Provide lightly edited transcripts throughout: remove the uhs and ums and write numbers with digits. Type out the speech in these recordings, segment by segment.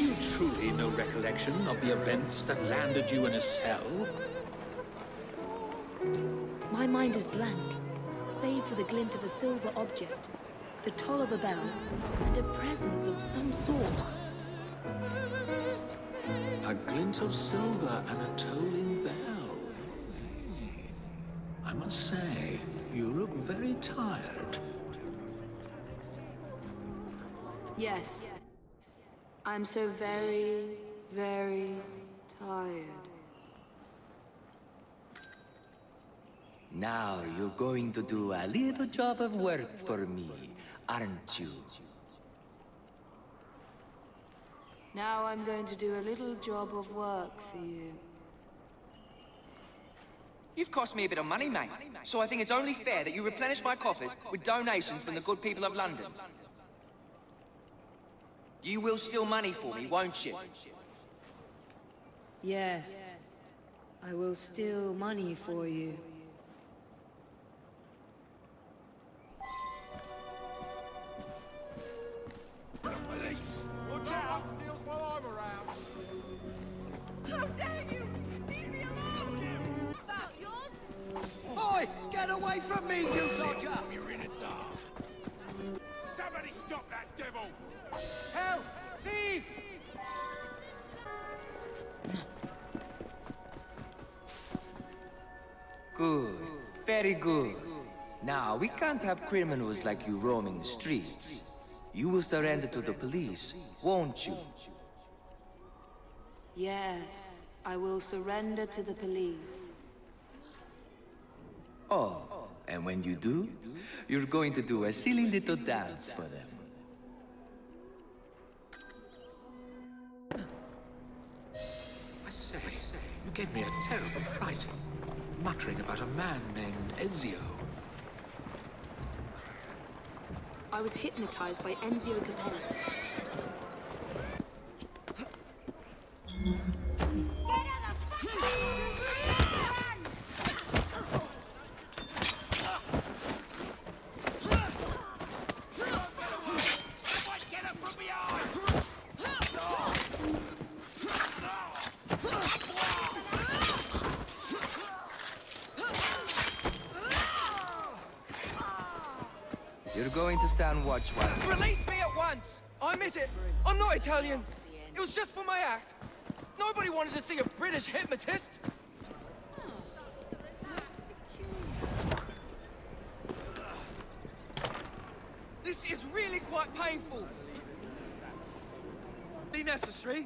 you truly no recollection of the events that landed you in a cell? My mind is blank, save for the glint of a silver object, the toll of a bell, and a presence of some sort. A glint of silver and a tolling bell. I must say, you look very tired. Yes. I'm so very, very tired. Now you're going to do a little job of work for me, aren't you? Now I'm going to do a little job of work for you. You've cost me a bit of money, mate. So I think it's only fair that you replenish my coffers with donations from the good people of London. You will steal money for me, won't you? Yes. I will steal money for you. Police! Watch out! Steals while I'm around. How dare you! Leave me alone! That's yours? Oi! Get away from me, you soldier! You're in its arm. Somebody stop that devil! Help! Thief! Good. Very good. Now, we can't have criminals like you roaming the streets. You will surrender to the police, won't you? Yes, I will surrender to the police. Oh, and when you do, you're going to do a silly little dance for them. I say, you gave me a terrible fright. Muttering about a man named Ezio. I was hypnotized by Enzio Capelli. You're going to stand watch while... Release me at once! I admit it! I'm not Italian! It was just for my act! Nobody wanted to see a British hypnotist! This is really quite painful! Be necessary.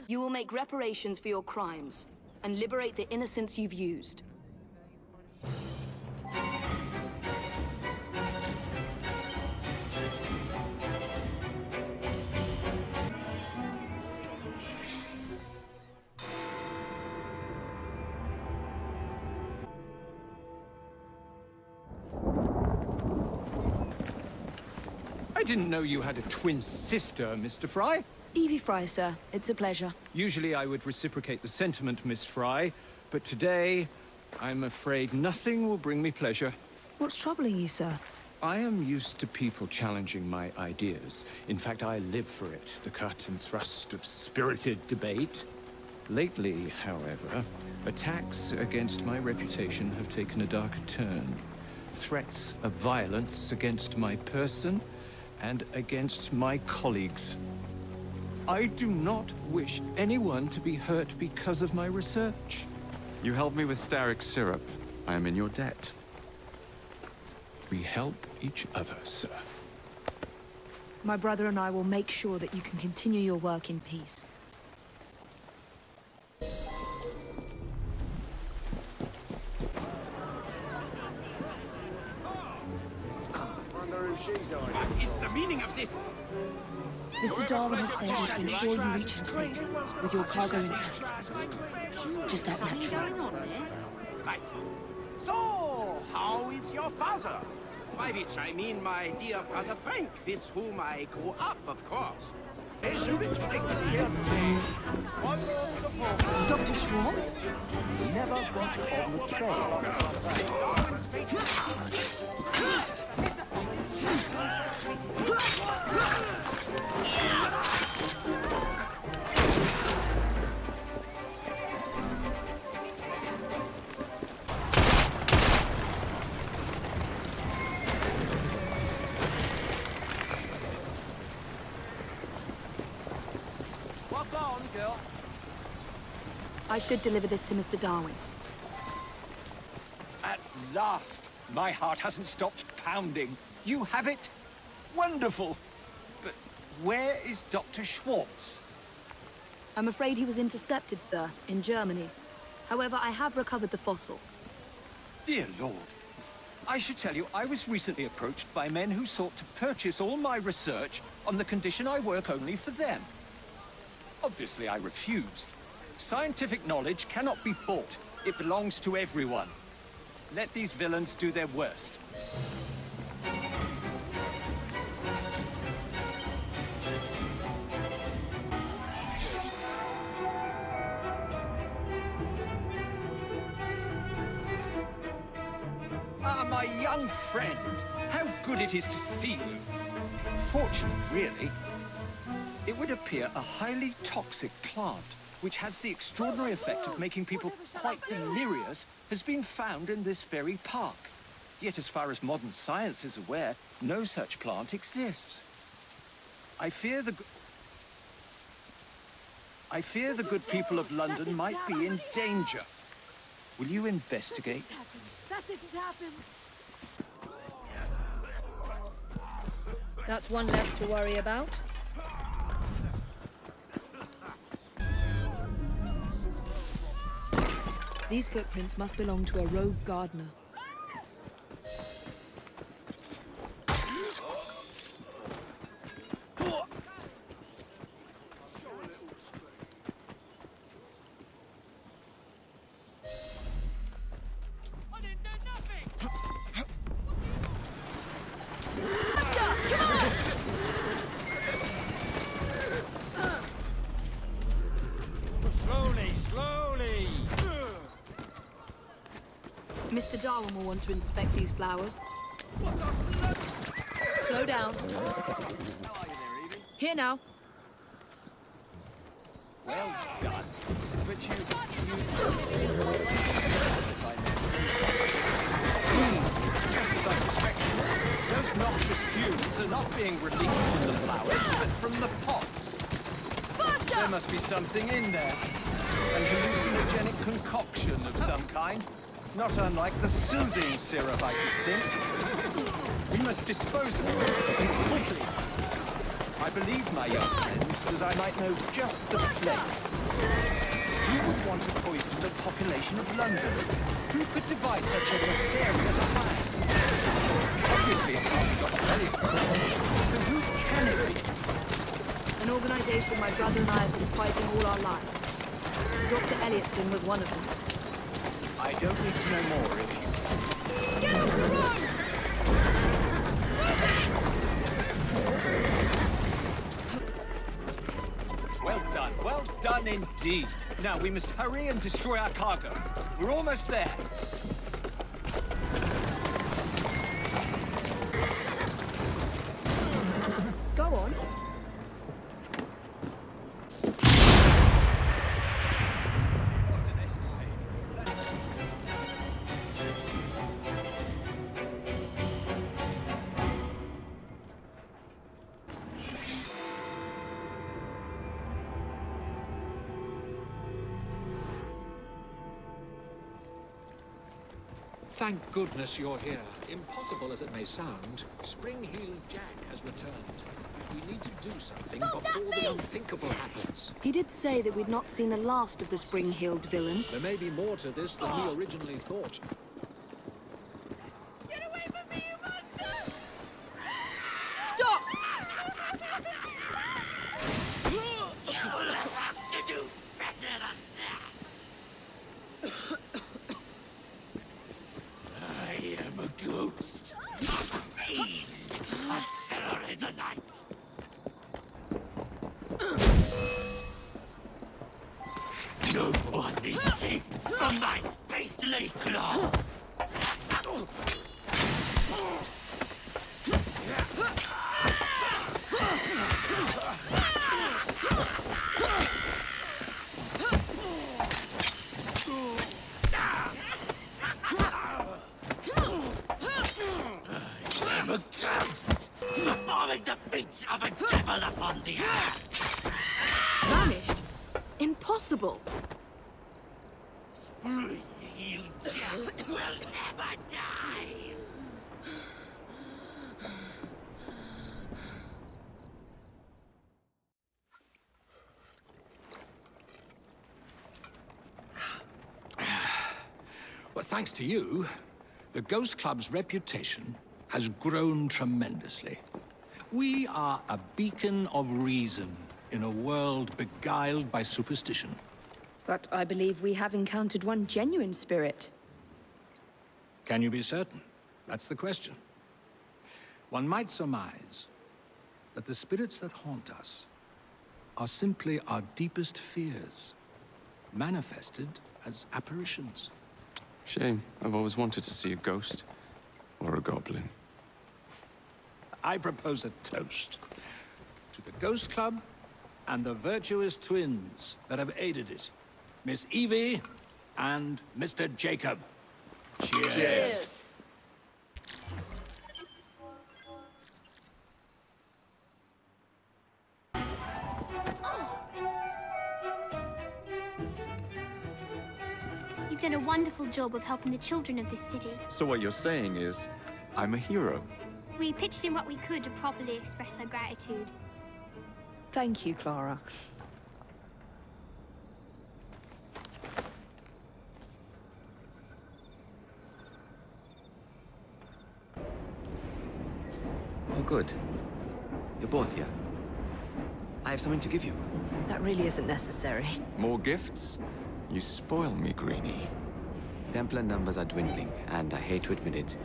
You will make reparations for your crimes and liberate the innocents you've used. I didn't know you had a twin sister, Mr. Fry. Evie Fry, sir. It's a pleasure. Usually I would reciprocate the sentiment, Miss Fry, but today, I'm afraid nothing will bring me pleasure. What's troubling you, sir? I am used to people challenging my ideas. In fact, I live for it, the cut and thrust of spirited debate. Lately, however, attacks against my reputation have taken a darker turn. Threats of violence against my person and against my colleagues. I do not wish anyone to be hurt because of my research. You helped me with Starrick syrup. I am in your debt. We help each other, sir. My brother and I will make sure that you can continue your work in peace. What is the meaning of this? Mr. Darwin has sent me to ensure you reach him safely, with your cargo intact. Just act natural. Right. So, how is your father? By which I mean my dear brother Frank, with whom I grew up, of course. Dr. Schwartz? Never got on the trail. Walk on, girl. I should deliver this to Mr. Darwin. At last! My heart hasn't stopped pounding. You have it? Wonderful! But where is Dr. Schwartz? I'm afraid he was intercepted, sir, in Germany. However, I have recovered the fossil. Dear Lord. I should tell you, I was recently approached by men who sought to purchase all my research on the condition I work only for them. Obviously, I refused. Scientific knowledge cannot be bought. It belongs to everyone. Let these villains do their worst. Ah, my young friend. How good it is to see you. Fortunate, really. It would appear a highly toxic plant, which has the extraordinary effect of making people quite delirious, has been found in this very park. Yet as far as modern science is aware, no such plant exists. I fear the good people of London might be in danger. Will you investigate? That didn't happen. That's one less to worry about. These footprints must belong to a rogue gardener. I didn't do nothing! Slowly, slowly! Mr. Darwin will want to inspect these flowers. Slow down. Here now. Well done. But you it's just as I suspected. Those noxious fumes are not being released from the flowers, but from the pots. Faster! There must be something in there. A hallucinogenic concoction of some kind. Not unlike the soothing syrup, I should think. We must dispose of it, and quickly. I believe, my young friend, that I might know just the place. Who would want to poison the population of London? Who could devise such a nefarious plan? Obviously, it can't be Dr. Elliotson. So who can it be? An organization my brother and I have been fighting all our lives. Dr. Elliotson was one of them. I don't need to know more if you... Get off the road! Well done indeed. Now we must hurry and destroy our cargo. We're almost there. Go on. Thank goodness you're here. Impossible as it may sound, Spring-Heeled Jack has returned. We need to do something before the unthinkable happens. He did say that we'd not seen the last of the spring-heeled villain. There may be more to this than we originally thought. Get away from me, you monster! Stop! You'll have to do better than that. I am a ghost. A fiend. A terror in the night. from my beastly claws! I'm a ghost, performing the feats of a devil upon the earth. Vanished? Impossible. Spring-heeled Jack will never die. Well, thanks to you, the Ghost Club's reputation has grown tremendously. We are a beacon of reason in a world beguiled by superstition. But I believe we have encountered one genuine spirit. Can you be certain? That's the question. One might surmise that the spirits that haunt us are simply our deepest fears, manifested as apparitions. Shame. I've always wanted to see a ghost. Or a goblin. I propose a toast to the Ghost Club and the virtuous twins that have aided it, Miss Evie and Mr. Jacob. Cheers. Cheers. You've done a wonderful job of helping the children of this city. So what you're saying is, I'm a hero. We pitched in what we could to properly express our gratitude. Thank you, Clara. Oh, good. You're both here. I have something to give you. That really isn't necessary. More gifts? You spoil me, Greenie. Templar numbers are dwindling, and I hate to admit it,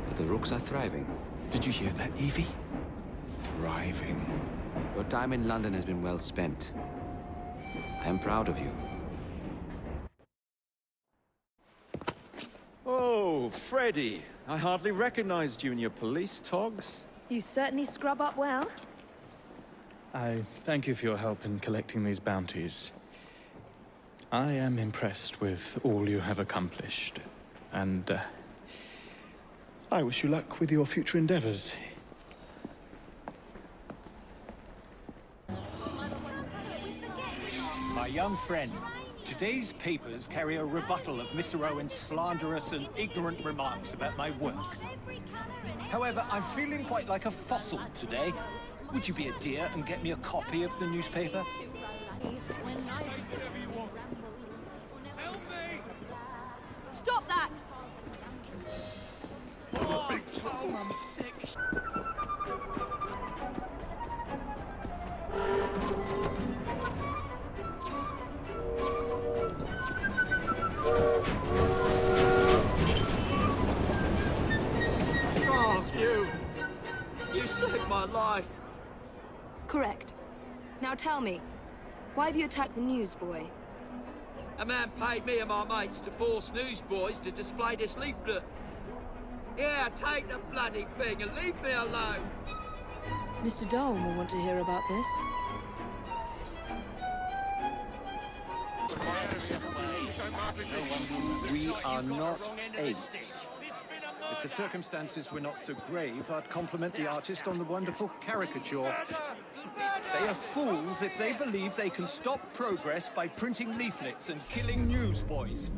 but the Rooks are thriving. Did you hear that, Evie? Thriving. Your time in London has been well spent. I am proud of you. Oh, Freddy. I hardly recognized you in your police togs. You certainly scrub up well. I thank you for your help in collecting these bounties. I am impressed with all you have accomplished, and I wish you luck with your future endeavors. My young friend, today's papers carry a rebuttal of Mr. Owen's slanderous and ignorant remarks about my work. However, I'm feeling quite like a fossil today. Would you be a dear and get me a copy of the newspaper? Stop that! Oh, big trouble. I'm sick. Oh, you! You saved my life. Correct. Now tell me, why have you attacked the newsboy? A man paid me and my mates to force newsboys to display this leaflet. Yeah, take the bloody thing and leave me alone. Mr. Darwin will want to hear about this. We are not apes. If the circumstances were not so grave, I'd compliment the artist on the wonderful caricature. They are fools if they believe they can stop progress by printing leaflets and killing newsboys.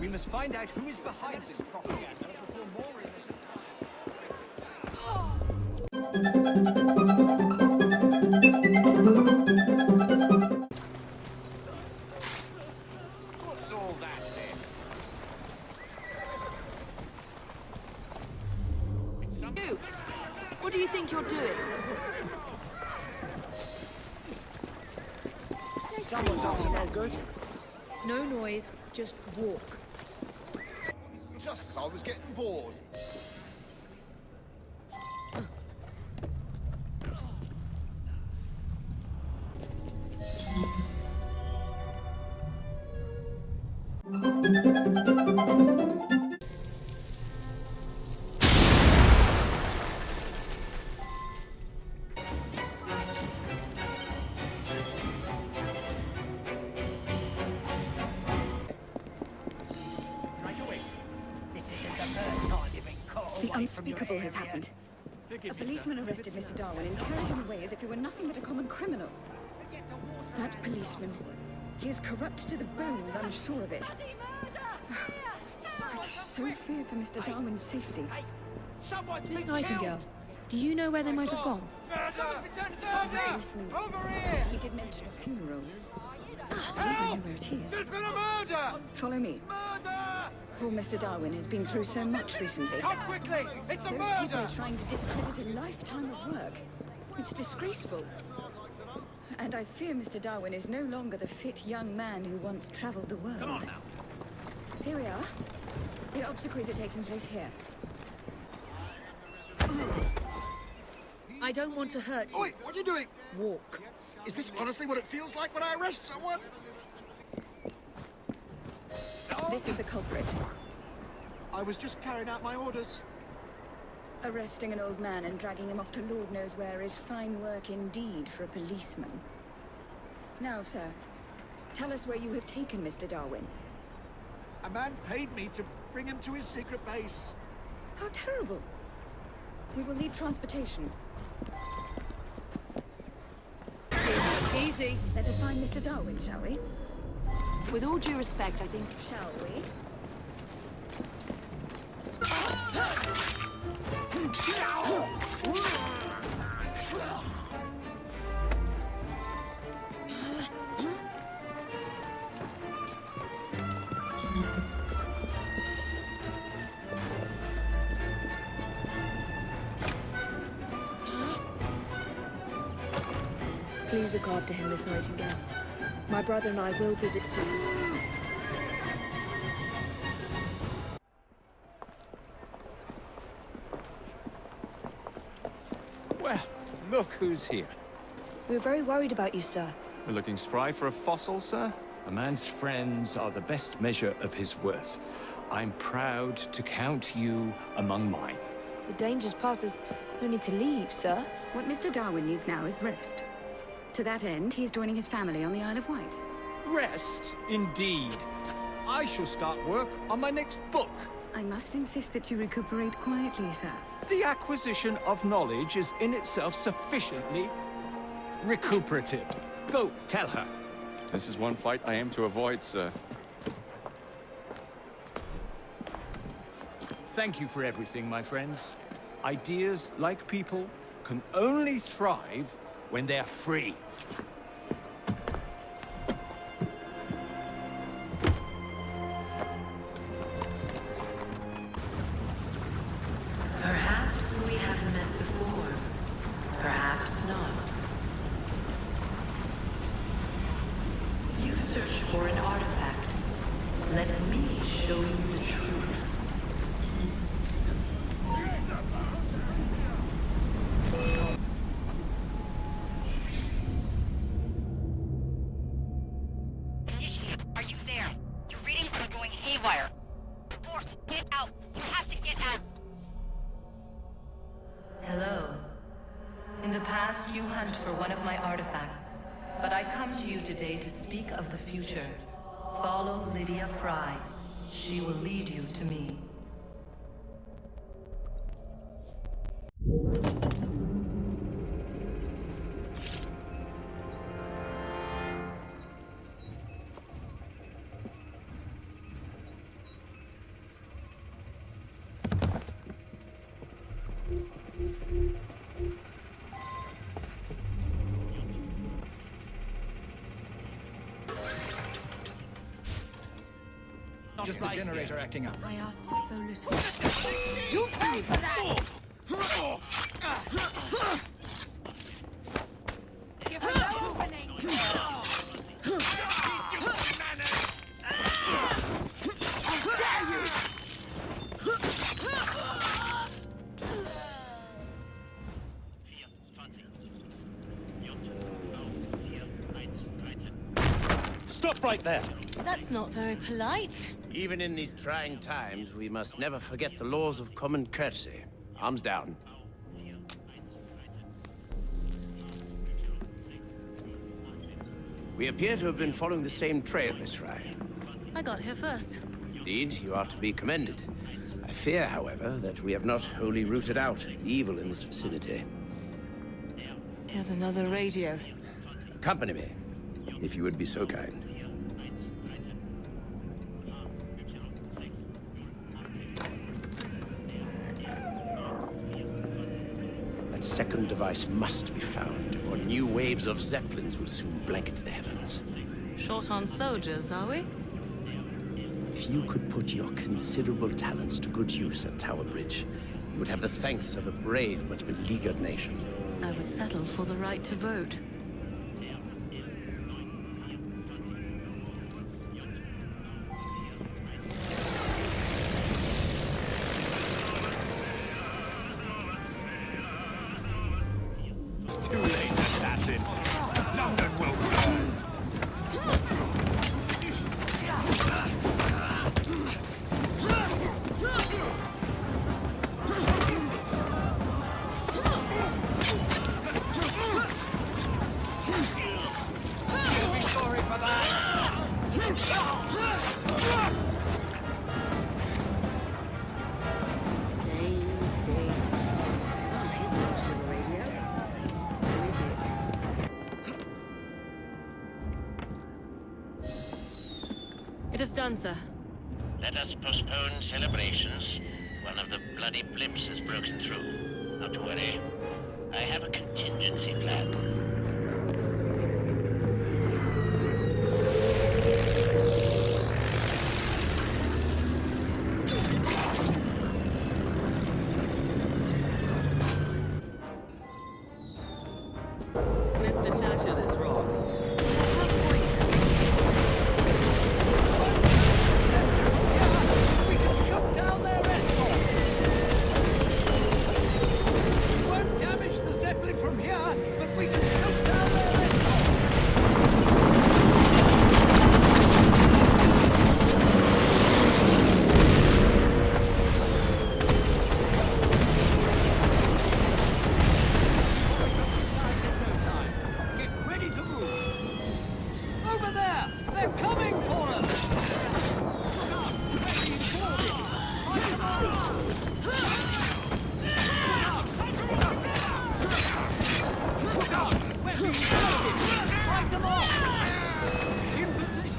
We must find out who is behind this propaganda before more innocents... What's all that then? You! What do you think you're doing? Someone's up to no good. No noise, just walk. Just as I was getting bored. The unspeakable has happened. A policeman arrested Mr. Darwin and carried him away as if he were nothing but a common criminal. That policeman, he is corrupt to the bones, I'm sure of it. I do so fear for Mr. Darwin's safety. Miss Nightingale, do you know where they might have gone? The policeman, he did mention a funeral. I don't know where it is. There's been a murder! Follow me. Poor Mr. Darwin has been through so much recently. Come quickly! It's a Those murder! people are trying to discredit a lifetime of work. It's disgraceful. And I fear Mr. Darwin is no longer the fit young man who once traveled the world. Come on now. Here we are. The obsequies are taking place here. I don't want to hurt you. Oi, what are you doing? Walk. Is this honestly what it feels like when I arrest someone? This is the culprit. I was just carrying out my orders. Arresting an old man and dragging him off to Lord knows where is fine work indeed for a policeman. Now, sir, tell us where you have taken Mr. Darwin. A man paid me to bring him to his secret base. How terrible. We will need transportation. Easy. Let us find Mr. Darwin, shall we? With all due respect, I think... Shall we? Please look after him, Miss Nightingale. My brother and I will visit soon. Well, look who's here. We were very worried about you, sir. We're looking spry for a fossil, sir? A man's friends are the best measure of his worth. I'm proud to count you among mine. The danger's past us. No need to leave, sir. What Mr. Darwin needs now is rest. To that end, he's joining his family on the Isle of Wight. Rest, indeed. I shall start work on my next book. I must insist that you recuperate quietly, sir. The acquisition of knowledge is in itself sufficiently recuperative. Go, tell her. This is one fight I aim to avoid, sir. Thank you for everything, my friends. Ideas, like people, can only thrive when they're free. Perhaps we have met before. Perhaps not. You search for an artifact. Let me show you the truth. Are you there? Your readings are going haywire. Or get out. You have to get out. Hello. In the past, you hunt for one of my artifacts, but I come to you today to speak of the future. Follow Lydia Fry. She will lead you to me. Just the generator acting up. I ask for so little. You pay for that! Give her no opening! Stop right there! That's not very polite. Even in these trying times, we must never forget the laws of common courtesy. Arms down. We appear to have been following the same trail, Miss Fry. I got here first. Indeed, you are to be commended. I fear, however, that we have not wholly rooted out the evil in this vicinity. Here's another radio. Accompany me, if you would be so kind. That second device must be found, or new waves of Zeppelins will soon blanket the heavens. Short on soldiers, are we? If you could put your considerable talents to good use at Tower Bridge, you would have the thanks of a brave but beleaguered nation. I would settle for the right to vote. Too late, assassin. London will burn. You'll be sorry for that. It is done, sir. Let us postpone celebrations. One of the bloody blimps has broken through. Not to worry. I have a contingency plan. Mr. Churchill is wrong. We can shut down their escort. We won't damage the Zeppelin from here, but we can shut down their Get ready to move. Over there! They're coming for us! Look out! Ready boarding! Fight them all! Look out! We're being boarded! Fight them off! In position!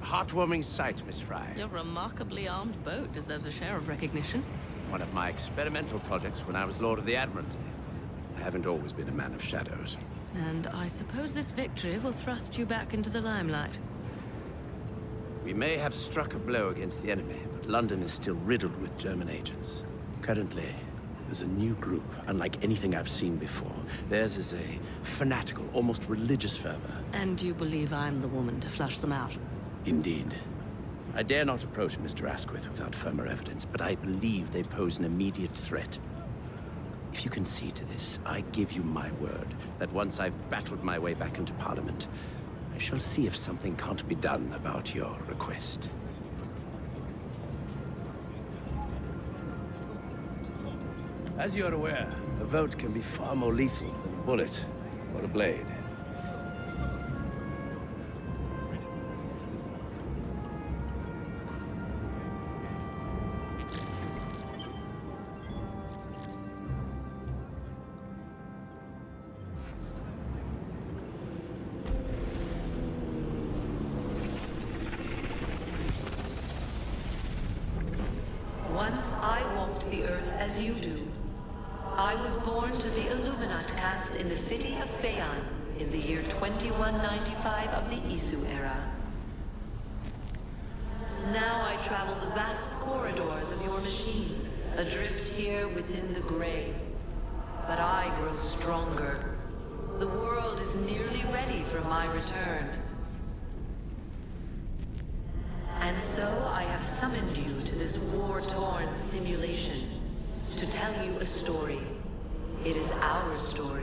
Heartwarming sight, Miss Fry. Your remarkably armed boat deserves a share of recognition. One of my experimental projects when I was Lord of the Admiralty. I haven't always been a man of shadows. And I suppose this victory will thrust you back into the limelight. We may have struck a blow against the enemy, but London is still riddled with German agents. Currently, there's a new group, unlike anything I've seen before. Theirs is a fanatical, almost religious fervor. And you believe I'm the woman to flush them out? Indeed. I dare not approach Mr. Asquith without firmer evidence, but I believe they pose an immediate threat. If you concede to this, I give you my word that once I've battled my way back into Parliament, I shall see if something can't be done about your request. As you're aware, a vote can be far more lethal than a bullet or a blade. Once I walked the earth as you do. I was born to the Illuminat caste in the city of Phaon in the year 2195 of the Isu era. Now I travel the vast corridors of your machines, adrift here within the gray. But I grow stronger. The world is nearly ready for my return. And so I have summoned you to this war-torn simulation to tell you a story. It is our story.